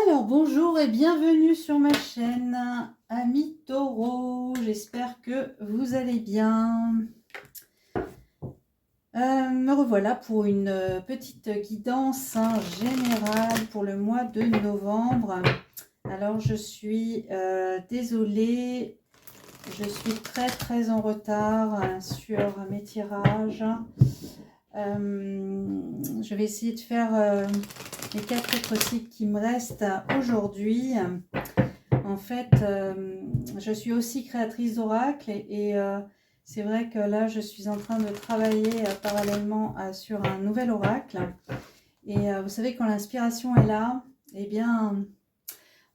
Alors bonjour et bienvenue sur ma chaîne Amis Taureau, j'espère que vous allez bien. Me revoilà pour une petite guidance générale pour le mois de novembre. Alors je suis désolée, je suis très en retard sur mes tirages. Je vais essayer de faire les 4 autres cycles qui me restent aujourd'hui. En fait, je suis aussi créatrice d'oracle et c'est vrai que là, je suis en train de travailler parallèlement sur un nouvel oracle. Et vous savez, quand l'inspiration est là, eh bien,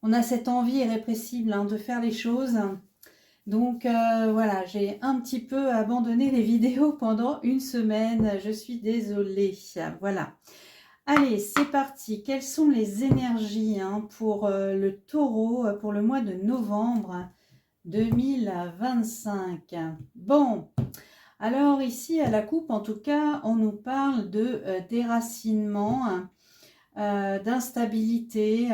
on a cette envie irrépressible de faire les choses. Donc voilà, j'ai un petit peu abandonné les vidéos pendant une semaine. Je suis désolée. Voilà. Allez, c'est parti. Quelles sont les énergies pour le taureau pour le mois de novembre 2025? Bon, alors ici à la coupe, en tout cas, on nous parle de déracinement, d'instabilité.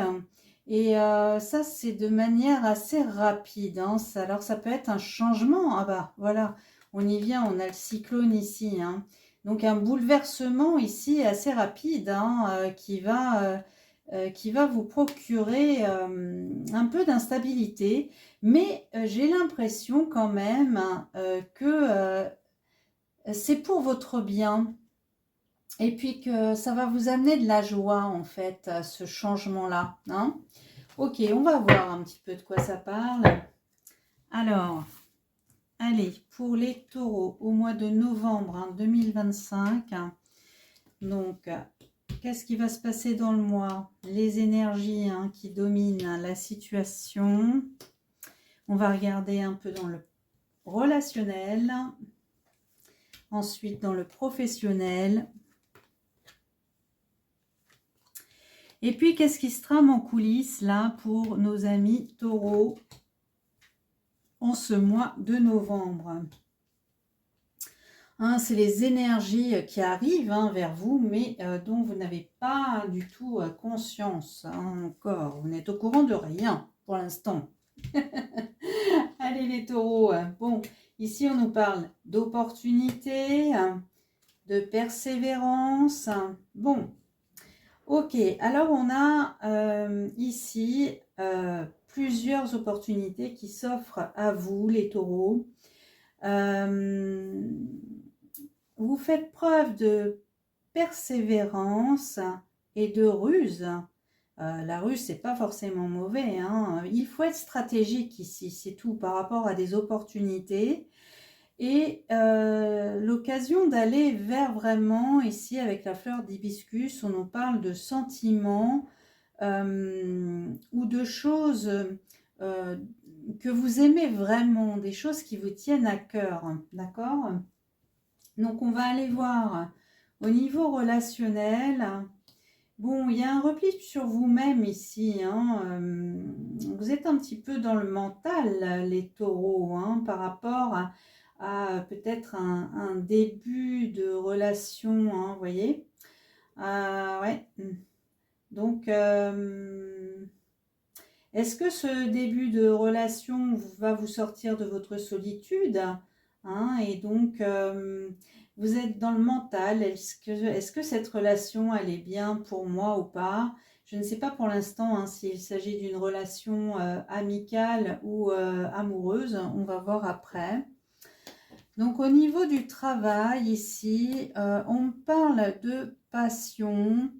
Et ça, c'est de manière assez rapide. Alors, ça peut être un changement. Ah bah, voilà, on y vient, on a le cyclone ici. Donc, un bouleversement ici assez rapide qui va vous procurer un peu d'instabilité. Mais j'ai l'impression quand même que c'est pour votre bien. Et puis que ça va vous amener de la joie, en fait, ce changement-là. Ok, on va voir un petit peu de quoi ça parle. Alors, allez, pour les taureaux, au mois de novembre 2025, donc, qu'est-ce qui va se passer dans le mois? Les énergies qui dominent la situation. On va regarder un peu dans le relationnel. Ensuite, dans le professionnel. Et puis, qu'est-ce qui se trame en coulisses là pour nos amis taureaux en ce mois de novembre? C'est les énergies qui arrivent vers vous, mais dont vous n'avez pas du tout conscience encore. Vous n'êtes au courant de rien pour l'instant. Allez les taureaux. Bon, ici on nous parle d'opportunité, de persévérance. Bon. Ok, alors on a ici plusieurs opportunités qui s'offrent à vous, les taureaux. Vous faites preuve de persévérance et de ruse. La ruse, c'est pas forcément mauvais. Il faut être stratégique ici, c'est tout, par rapport à des opportunités. Et l'occasion d'aller vers vraiment, ici avec la fleur d'hibiscus, on nous parle de sentiments ou de choses que vous aimez vraiment, des choses qui vous tiennent à cœur, d'accord? Donc on va aller voir au niveau relationnel. Bon, il y a un repli sur vous-même ici. Vous êtes un petit peu dans le mental, les taureaux, par rapport à peut-être un début de relation, vous voyez. Ouais. Donc, est-ce que ce début de relation va vous sortir de votre solitude, et donc, vous êtes dans le mental. Est-ce que cette relation, elle est bien pour moi ou pas? Je ne sais pas pour l'instant s'il s'agit d'une relation amicale ou amoureuse. On va voir après. Donc, au niveau du travail, ici, on parle de passion.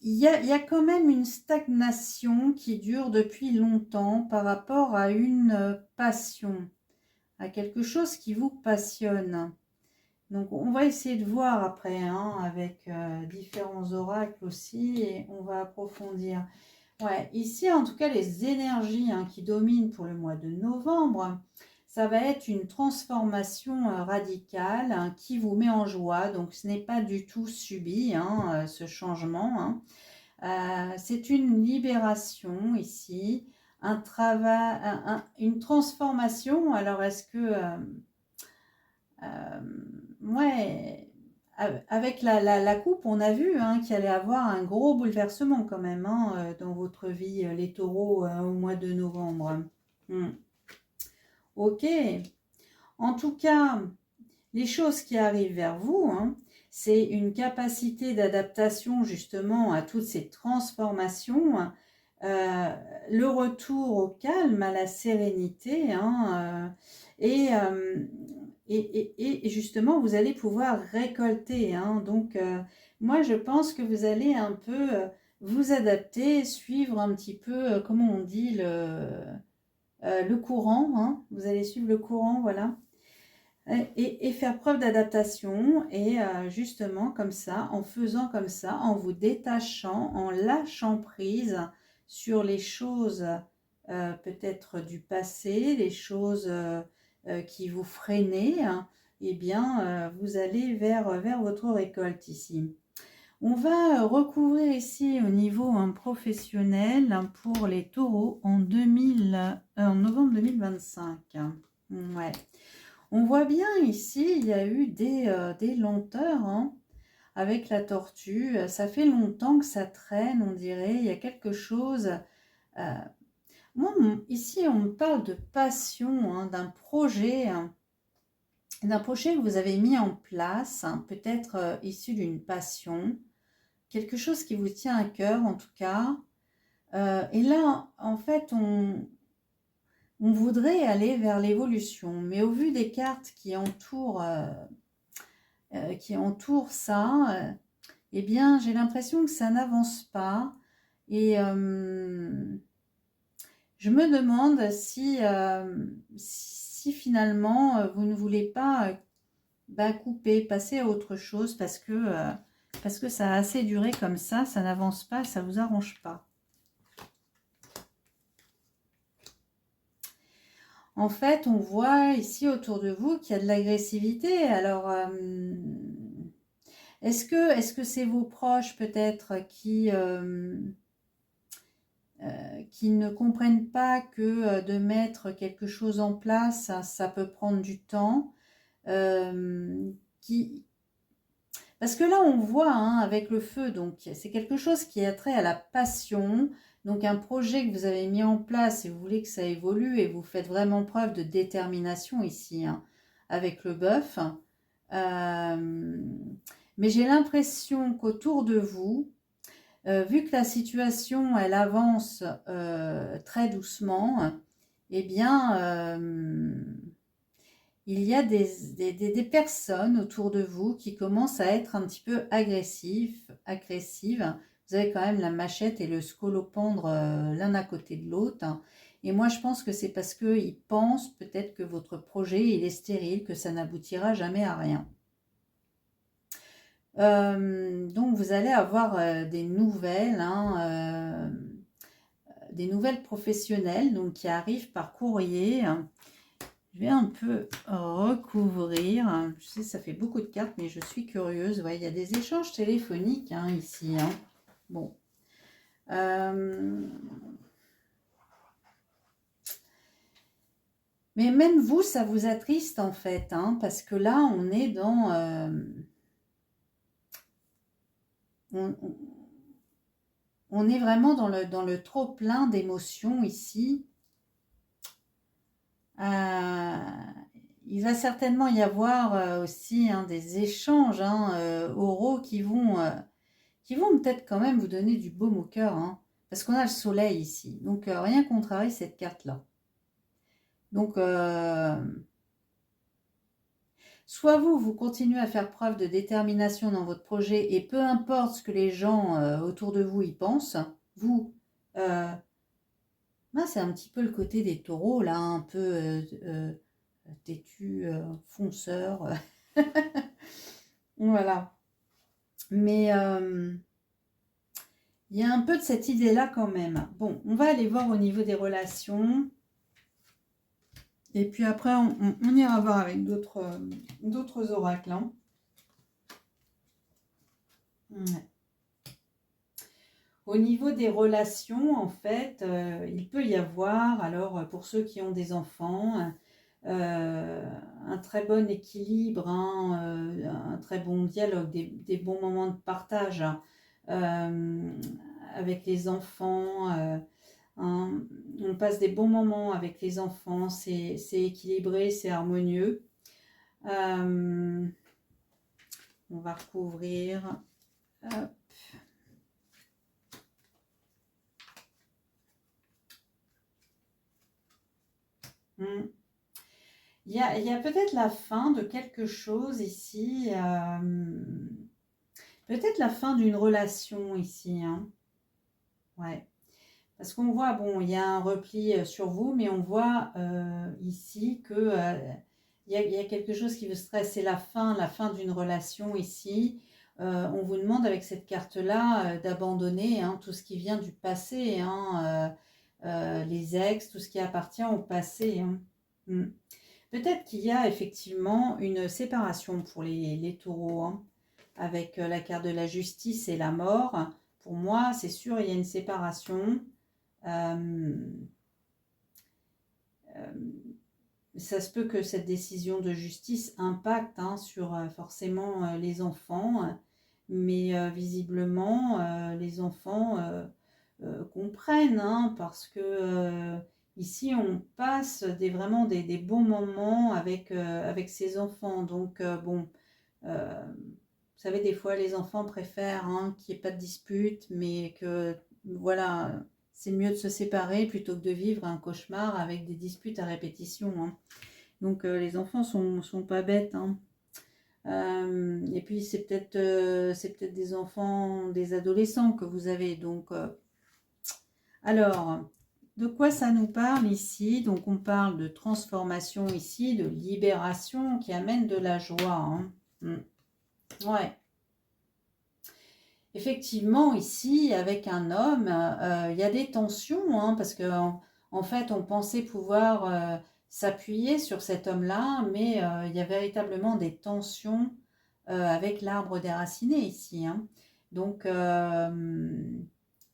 Il y a quand même une stagnation qui dure depuis longtemps par rapport à une passion, à quelque chose qui vous passionne. Donc, on va essayer de voir après, avec différents oracles aussi, et on va approfondir. Ouais, ici, en tout cas, les énergies qui dominent pour le mois de novembre, ça va être une transformation radicale qui vous met en joie. Donc, ce n'est pas du tout subi, ce changement. C'est une libération ici, un travail, une transformation. Alors, est-ce que... ouais, avec la coupe, on a vu hein, qu'il allait avoir un gros bouleversement quand même hein, dans votre vie, les taureaux, au mois de novembre. Ok. En tout cas, les choses qui arrivent vers vous, hein, c'est une capacité d'adaptation justement à toutes ces transformations, le retour au calme, à la sérénité, hein, et justement vous allez pouvoir récolter. Hein, donc moi je pense que vous allez un peu vous adapter, suivre un petit peu, comment on dit, le courant. Hein, vous allez suivre le courant, voilà. Et faire preuve d'adaptation et justement comme ça, en faisant comme ça, en vous détachant, en lâchant prise sur les choses peut-être du passé, les choses qui vous freinaient, hein, eh bien vous allez vers votre récolte ici. On va recouvrir ici au niveau professionnel pour les taureaux en novembre 2025. Ouais. On voit bien ici, il y a eu des lenteurs hein, avec la tortue. Ça fait longtemps que ça traîne, on dirait. Il y a quelque chose. Moi, ici, on me parle de passion, hein, d'un projet que vous avez mis en place, hein, peut-être issu d'une passion, quelque chose qui vous tient à cœur en tout cas. Et là, en fait, on voudrait aller vers l'évolution, mais au vu des cartes qui entourent ça, eh bien, j'ai l'impression que ça n'avance pas. Et je me demande si finalement, vous ne voulez pas couper, passer à autre chose parce que ça a assez duré comme ça n'avance pas, ça ne vous arrange pas. En fait, on voit ici autour de vous qu'il y a de l'agressivité. Alors, est-ce que c'est vos proches peut-être qui ne comprennent pas que de mettre quelque chose en place, ça peut prendre du temps Parce que là, on voit hein, avec le feu, donc c'est quelque chose qui a trait à la passion. Donc un projet que vous avez mis en place et vous voulez que ça évolue et vous faites vraiment preuve de détermination ici hein, avec le bœuf. Mais j'ai l'impression qu'autour de vous, vu que la situation elle avance très doucement, eh bien il y a des personnes autour de vous qui commencent à être un petit peu agressives. Vous avez quand même la machette et le scolopendre l'un à côté de l'autre. Hein. Et moi, je pense que c'est parce qu'ils pensent peut-être que votre projet il est stérile, que ça n'aboutira jamais à rien. Donc, vous allez avoir des nouvelles, hein, des nouvelles professionnelles donc, qui arrivent par courrier. Je vais un peu recouvrir. Je sais, ça fait beaucoup de cartes, mais je suis curieuse. Ouais, il y a des échanges téléphoniques hein, ici. Hein. Bon. Mais même vous, ça vous attriste en fait, hein, parce que là, on est dans... on est vraiment dans le trop plein d'émotions ici. Il va certainement y avoir aussi hein, des échanges hein, oraux qui vont peut-être quand même vous donner du baume au cœur, hein, parce qu'on a le soleil ici. Donc, rien contrarie cette carte-là. Donc, soit vous continuez à faire preuve de détermination dans votre projet, et peu importe ce que les gens autour de vous y pensent, vous... c'est un petit peu le côté des taureaux, là, un peu têtu, fonceur. Voilà. Mais il y a un peu de cette idée-là quand même. Bon, on va aller voir au niveau des relations. Et puis après, on ira voir avec d'autres oracles. Hein. Ouais. Au niveau des relations, en fait, il peut y avoir, alors pour ceux qui ont des enfants, un très bon équilibre, hein, un très bon dialogue, des bons moments de partage euh, avec les enfants. Hein. On passe des bons moments avec les enfants, c'est équilibré, c'est harmonieux. On va recouvrir. Hop. Il y a peut-être la fin de quelque chose ici. Peut-être la fin d'une relation ici. Hein. Ouais. Parce qu'on voit, bon, il y a un repli sur vous, mais on voit ici que il y a quelque chose qui vous stresse. C'est la fin d'une relation ici. On vous demande avec cette carte-là d'abandonner hein, tout ce qui vient du passé, hein, les ex, tout ce qui appartient au passé. Hein. Peut-être qu'il y a effectivement une séparation pour les taureaux, hein, avec la carte de la justice et la mort. Pour moi, c'est sûr, il y a une séparation. Euh, ça se peut que cette décision de justice impacte hein, sur forcément les enfants, mais visiblement les enfants comprennent hein, parce que ici on passe vraiment des bons moments avec ses enfants. Donc bon, vous savez, des fois les enfants préfèrent hein, qu'il n'y ait pas de dispute, mais que voilà, c'est mieux de se séparer plutôt que de vivre un cauchemar avec des disputes à répétition. Hein. Donc les enfants sont pas bêtes. Hein. Et puis c'est peut-être des enfants, des adolescents que vous avez. Donc alors, de quoi ça nous parle ici? Donc on parle de transformation ici, de libération qui amène de la joie. Hein. Ouais. Effectivement, ici, avec un homme, il y a des tensions, hein, parce que en fait, on pensait pouvoir s'appuyer sur cet homme-là, mais il y a véritablement des tensions avec l'arbre déraciné ici. Hein. Donc,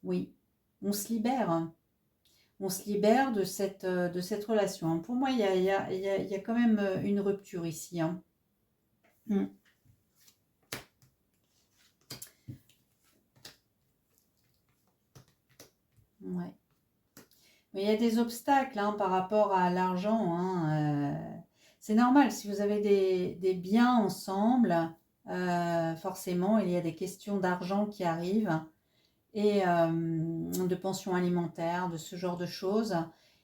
oui, on se libère. Hein. On se libère de cette relation. Hein. Pour moi, il y a quand même une rupture ici. Hein. Ouais. Mais il y a des obstacles hein, par rapport à l'argent. Hein, c'est normal, si vous avez des biens ensemble, forcément, il y a des questions d'argent qui arrivent et de pension alimentaire, de ce genre de choses.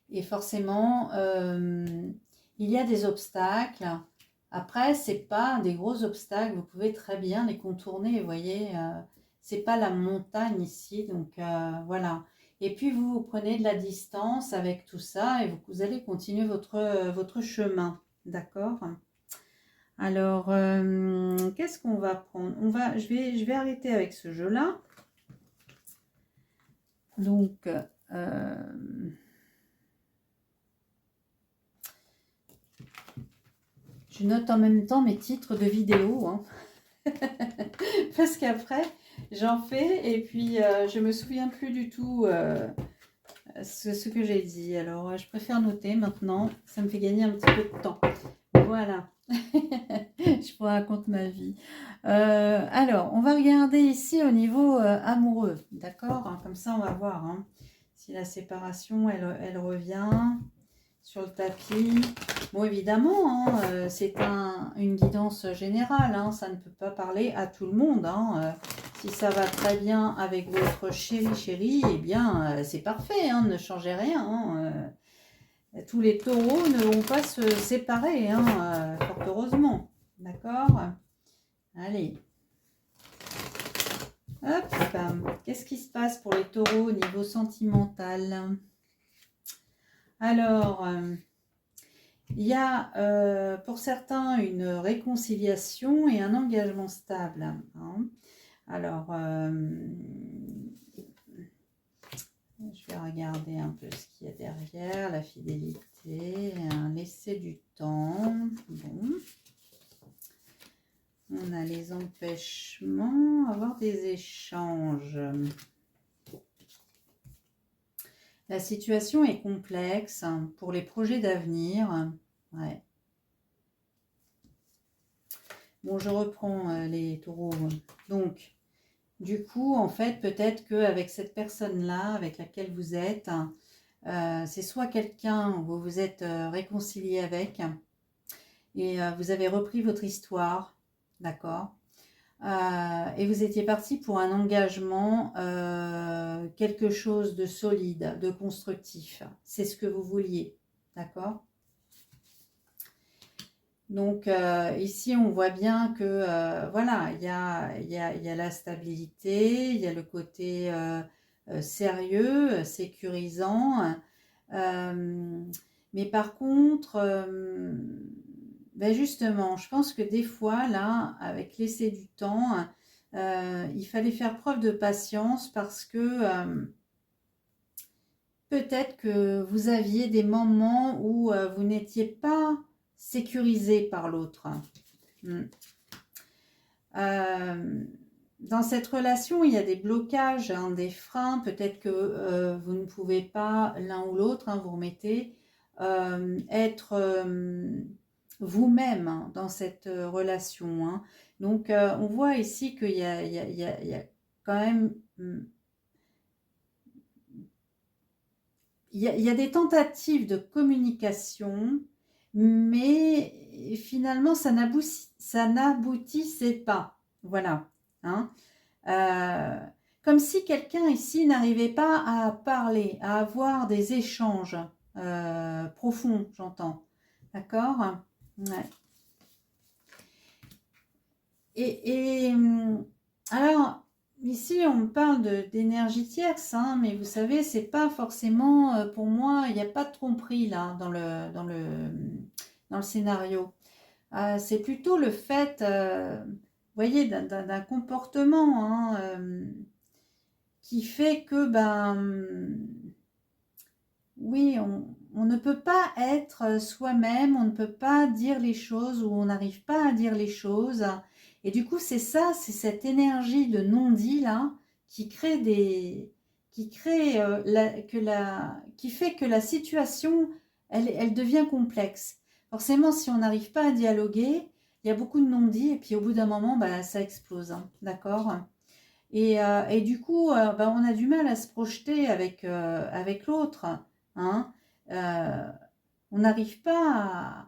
Et forcément, il y a des obstacles. Après, c'est pas des gros obstacles, vous pouvez très bien les contourner, vous voyez. C'est pas la montagne ici, donc voilà. Et puis vous prenez de la distance avec tout ça et vous allez continuer votre chemin, d'accord? Alors, qu'est-ce qu'on va prendre? Je vais arrêter avec ce jeu-là. Donc, je note en même temps mes titres de vidéo, hein. Parce qu'après, j'en fais et puis je me souviens plus du tout ce que j'ai dit. Alors, je préfère noter maintenant. Ça me fait gagner un petit peu de temps. Voilà. Je vous raconte ma vie. Alors, on va regarder ici au niveau amoureux. D'accord? Hein, comme ça, on va voir hein, si la séparation, elle revient sur le tapis. Bon, évidemment, hein, c'est une guidance générale. Hein, ça ne peut pas parler à tout le monde. Hein, si ça va très bien avec votre chéri, eh bien, c'est parfait. Hein, ne changez rien. Hein, tous les taureaux ne vont pas se séparer, hein, fort heureusement. D'accord? Allez. Hop. Qu'est-ce qui se passe pour les taureaux au niveau sentimental? Alors, il y a pour certains une réconciliation et un engagement stable. Hein. Alors, je vais regarder un peu ce qu'il y a derrière. La fidélité, laisser du temps. Bon. On a les empêchements, avoir des échanges. La situation est complexe pour les projets d'avenir. Ouais. Bon, je reprends les taureaux. Donc, du coup, en fait, peut-être qu'avec cette personne-là, avec laquelle vous êtes, c'est soit quelqu'un où vous vous êtes réconcilié avec et vous avez repris votre histoire, d'accord, et vous étiez parti pour un engagement, quelque chose de solide, de constructif. C'est ce que vous vouliez, d'accord? Donc ici, on voit bien que voilà, il y a la stabilité, il y a le côté sérieux, sécurisant. Mais par contre, ben justement, je pense que des fois, là, avec l'essai du temps, il fallait faire preuve de patience parce que peut-être que vous aviez des moments où vous n'étiez pas sécurisé par l'autre. Mm. Dans cette relation, il y a des blocages, hein, des freins. Peut-être que vous ne pouvez pas, l'un ou l'autre, hein, vous remettez, être vous-même, hein, dans cette relation. Hein. Donc, on voit ici qu'il y a quand même... Il y a des tentatives de communication, mais finalement, ça n'aboutissait pas. Voilà. Hein. Comme si quelqu'un ici n'arrivait pas à parler, à avoir des échanges profonds, j'entends. D'accord? Ouais. Et alors, ici, on parle d'énergie tierce, hein, mais vous savez, c'est pas forcément, pour moi, il n'y a pas de tromperie là dans le scénario. C'est plutôt le fait, vous voyez, d'un comportement, hein, qui fait que, ben, oui, on ne peut pas être soi-même, on ne peut pas dire les choses ou on n'arrive pas à dire les choses. Et du coup, c'est ça, c'est cette énergie de non-dit là qui crée qui fait que la situation, elle devient complexe. Forcément, si on n'arrive pas à dialoguer, il y a beaucoup de non-dits et puis au bout d'un moment, bah, ça explose, hein, d'accord? Et du coup, bah, on a du mal à se projeter avec l'autre. Hein. On n'arrive pas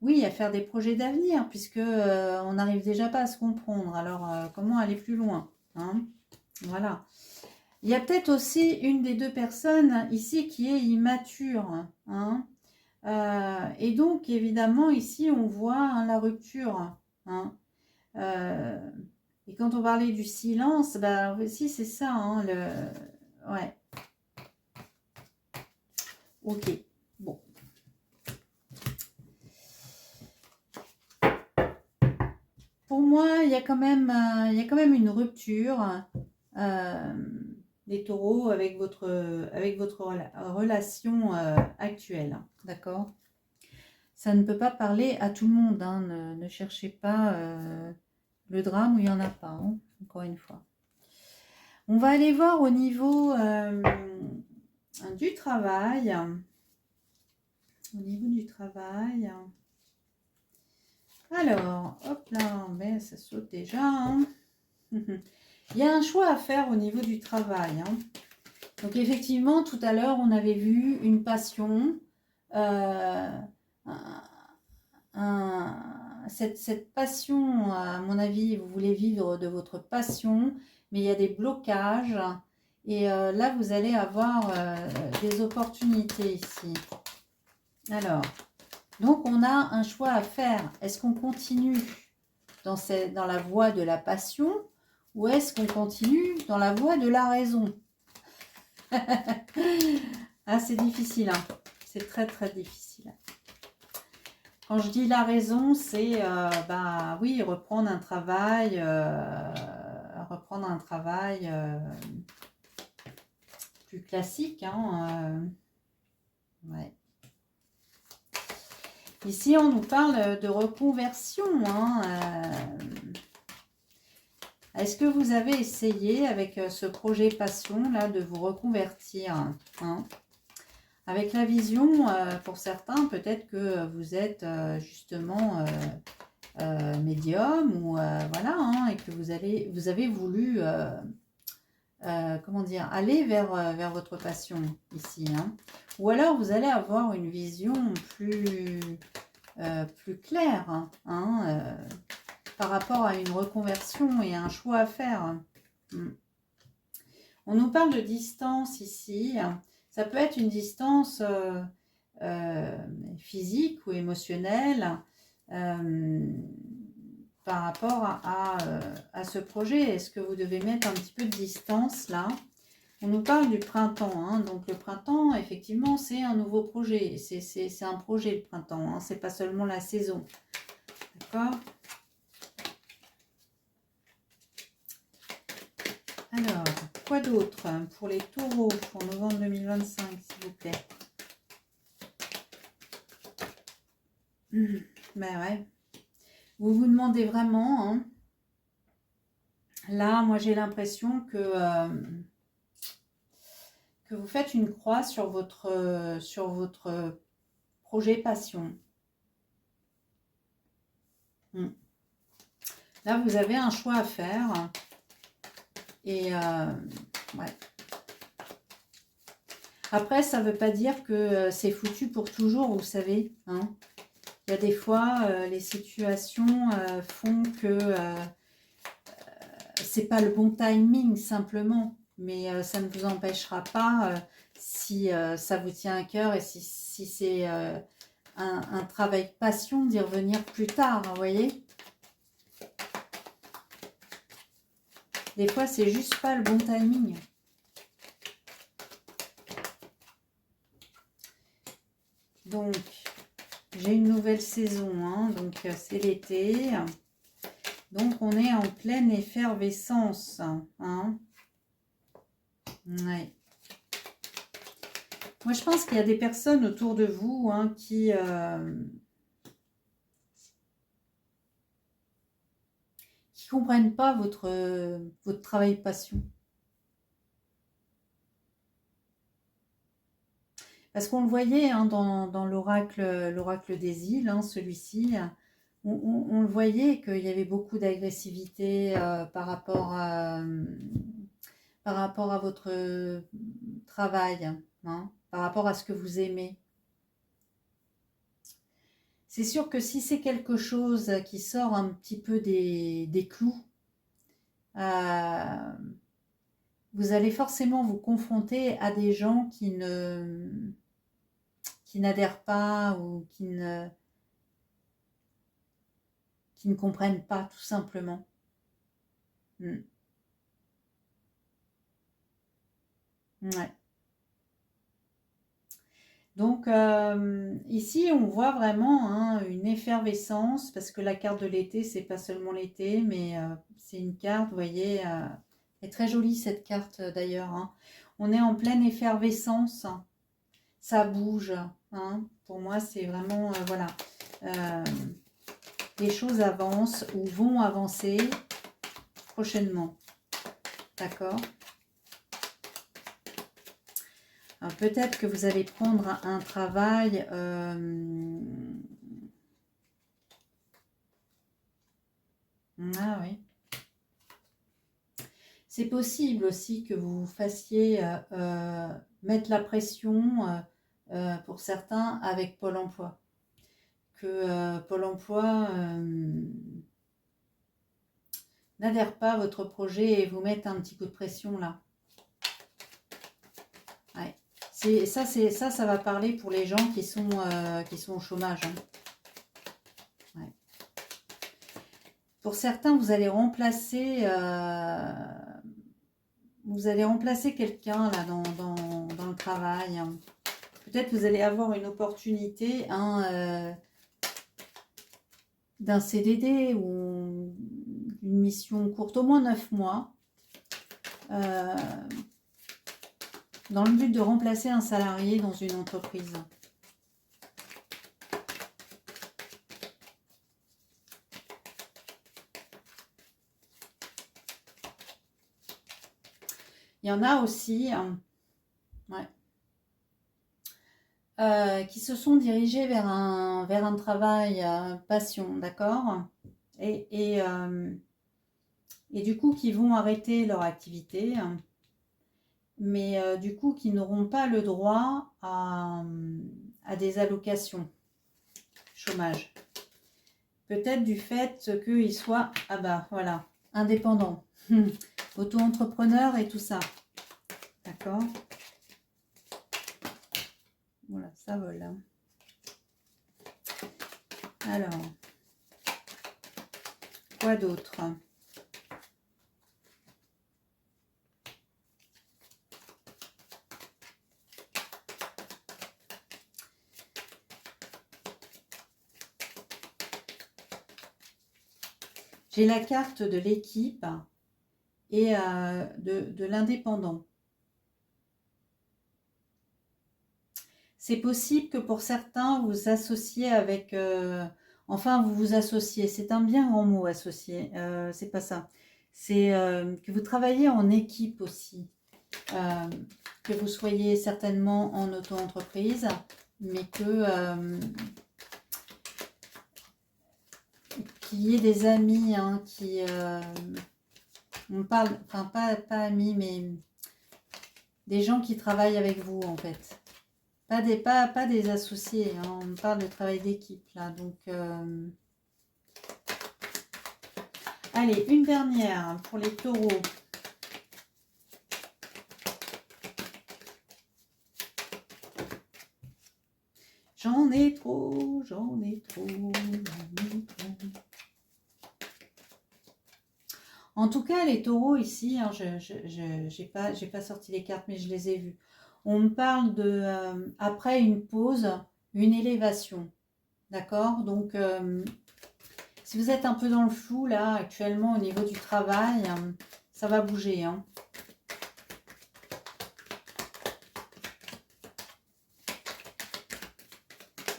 oui, à faire des projets d'avenir, puisque on n'arrive déjà pas à se comprendre. Alors, comment aller plus loin, hein. Voilà. Il y a peut-être aussi une des deux personnes ici qui est immature. Hein. Et donc, évidemment, ici, on voit, hein, la rupture. Hein. Et quand on parlait du silence, bah aussi c'est ça, hein, ouais. Ok. Bon. Pour moi, il y a quand même une rupture des taureaux avec votre relation actuelle. D'accord? Ça ne peut pas parler à tout le monde. Hein, ne cherchez pas le drame où il n'y en a pas. Hein, encore une fois. On va aller voir au niveau du travail. Au niveau du travail. Alors, hop là, mais ça saute déjà. Hein. Il y a un choix à faire au niveau du travail. Hein. Donc effectivement, tout à l'heure, on avait vu une passion. Cette passion, à mon avis, vous voulez vivre de votre passion, mais il y a des blocages. Et là, vous allez avoir des opportunités ici. Alors, donc on a un choix à faire. Est-ce qu'on continue dans la voie de la passion ou est-ce qu'on continue dans la voie de la raison? Ah, c'est difficile, hein. C'est très très difficile. Quand je dis la raison, c'est bah oui, reprendre un travail plus classique, hein, ouais. Ici, on nous parle de reconversion. Hein, est-ce que vous avez essayé avec ce projet passion là de vous reconvertir, hein? Avec la vision, pour certains, peut-être que vous êtes justement médium ou voilà, hein, et que vous avez voulu, comment dire, aller vers votre passion ici, hein. Ou alors vous allez avoir une vision plus claire, hein, par rapport à une reconversion et un choix à faire. On nous parle de distance ici. Ça peut être une distance physique ou émotionnelle par rapport à ce projet. Est-ce que vous devez mettre un petit peu de distance là? On nous parle du printemps, hein. Donc le printemps, effectivement, c'est un nouveau projet. C'est un projet le printemps, hein. C'est pas seulement la saison. D'accord? Alors, quoi d'autre pour les taureaux pour novembre 2025, s'il vous plaît? Ben ouais. Vous vous demandez vraiment, hein. Là, moi j'ai l'impression que vous faites une croix sur votre projet passion. Là, vous avez un choix à faire. Et ouais. Après, ça ne veut pas dire que c'est foutu pour toujours, vous savez, hein. Il y a des fois, les situations font que c'est pas le bon timing simplement, mais ça ne vous empêchera pas, si ça vous tient à cœur et si c'est un travail passion, d'y revenir plus tard, vous voyez. Des fois, c'est juste pas le bon timing. Donc, j'ai une nouvelle saison, hein, donc c'est l'été. Donc, on est en pleine effervescence. Hein. Ouais. Moi, je pense qu'il y a des personnes autour de vous, hein, qui comprennent pas votre travail passion. Parce qu'on le voyait, hein, dans l'oracle des îles, hein, celui-ci, on le voyait qu'il y avait beaucoup d'agressivité par rapport à votre travail, hein, par rapport à ce que vous aimez. C'est sûr que si c'est quelque chose qui sort un petit peu des clous, vous allez forcément vous confronter à des gens qui n'adhèrent pas ou qui ne comprennent pas, tout simplement. Ouais. Donc ici on voit vraiment, hein, une effervescence, parce que la carte de l'été, c'est pas seulement l'été, mais c'est une carte, vous voyez, elle est très jolie cette carte d'ailleurs, hein. On est en pleine effervescence, ça bouge, hein. Pour moi c'est vraiment, voilà, les choses avancent ou vont avancer prochainement, d'accord? Peut-être que vous allez prendre un travail ah oui. C'est possible aussi que vous fassiez mettre la pression pour certains avec Pôle emploi. Que Pôle emploi n'adhère pas à votre projet et vous mette un petit coup de pression là. Ouais. Ça va parler pour les gens qui sont au chômage, hein. Ouais. Pour certains, vous allez remplacer quelqu'un là dans le travail, hein. Peut-être vous allez avoir une opportunité, hein, d'un CDD ou une mission courte, au moins 9 mois, dans le but de remplacer un salarié dans une entreprise. Il y en a aussi, ouais, qui se sont dirigés vers un travail passion, d'accord? et du coup qui vont arrêter leur activité, mais du coup qui n'auront pas le droit à des allocations chômage. Peut-être du fait qu'ils soient, ah bah voilà, indépendants, auto-entrepreneurs et tout ça. D'accord? Voilà, ça vole. Alors, quoi d'autre? J'ai la carte de l'équipe et de l'indépendant. C'est possible que pour certains, vous vous associez avec... enfin, vous vous associez. C'est un bien grand mot, associé. C'est pas ça. C'est que vous travaillez en équipe aussi. Que vous soyez certainement en auto-entreprise, mais qu'il y ait des amis qui... on parle... Enfin, pas amis, mais des gens qui travaillent avec vous, en fait. Pas des associés, hein. On parle de travail d'équipe là. Donc, allez, une dernière pour les taureaux. J'en ai trop, j'en ai trop, j'en ai trop. En tout cas, les taureaux ici, hein, j'ai pas sorti les cartes, mais je les ai vues. On me parle de, après une pause, une élévation. D'accord? Donc, si vous êtes un peu dans le flou, là, actuellement, au niveau du travail, ça va bouger. Hein.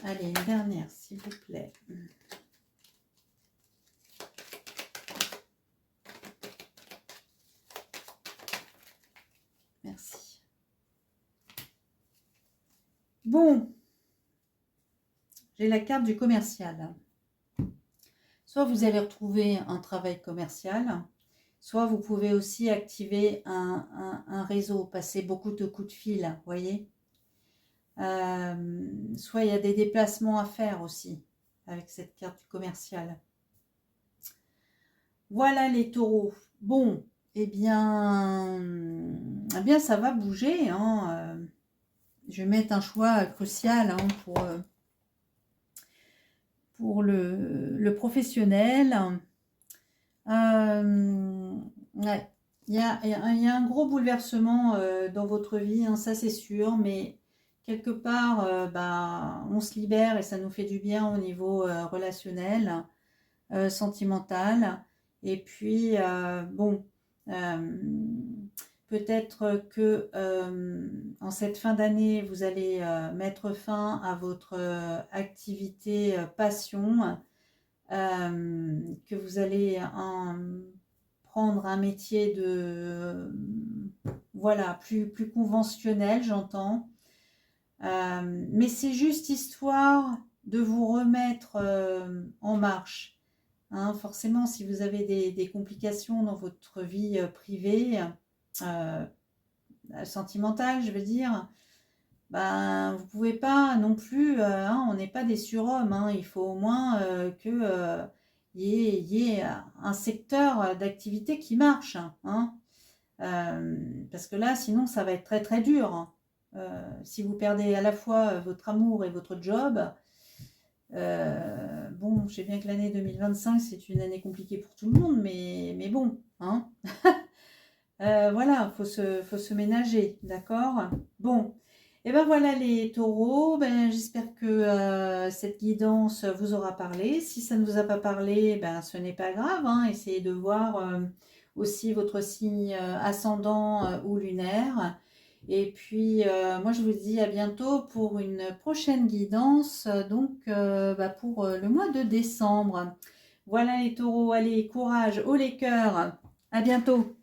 Allez, une dernière, s'il vous plaît. Merci. Bon, j'ai la carte du commercial. Soit vous allez retrouver un travail commercial, soit vous pouvez aussi activer un réseau, passer beaucoup de coups de fil, vous voyez. Soit il y a des déplacements à faire aussi avec cette carte du commercial. Voilà les taureaux. Bon, eh bien ça va bouger. Hein. Je vais mettre un choix crucial hein, pour le professionnel. Ouais. Il y a un gros bouleversement dans votre vie, hein, ça c'est sûr, mais quelque part, bah, on se libère et ça nous fait du bien au niveau relationnel, sentimental. Et puis, bon, peut-être que en cette fin d'année, vous allez mettre fin à votre activité passion, que vous allez prendre un métier de voilà plus conventionnel, j'entends. Mais c'est juste histoire de vous remettre en marche. Hein, forcément, si vous avez des complications dans votre vie privée, sentimentale, je veux dire, ben, vous pouvez pas non plus, hein, on n'est pas des surhommes, hein, il faut au moins que y ait un secteur d'activité qui marche. Hein, parce que là, sinon, ça va être très très dur. Hein. Si vous perdez à la fois votre amour et votre job, bon, je sais bien que l'année 2025, c'est une année compliquée pour tout le monde, mais bon, hein. Voilà, faut se ménager, d'accord? Bon, et ben voilà les taureaux, ben, j'espère que cette guidance vous aura parlé. Si ça ne vous a pas parlé, ben, ce n'est pas grave, hein. Essayez de voir aussi votre signe ascendant ou lunaire. Et puis, moi, je vous dis à bientôt pour une prochaine guidance, donc bah, pour le mois de décembre. Voilà les taureaux, allez, courage, haut les cœurs, à bientôt.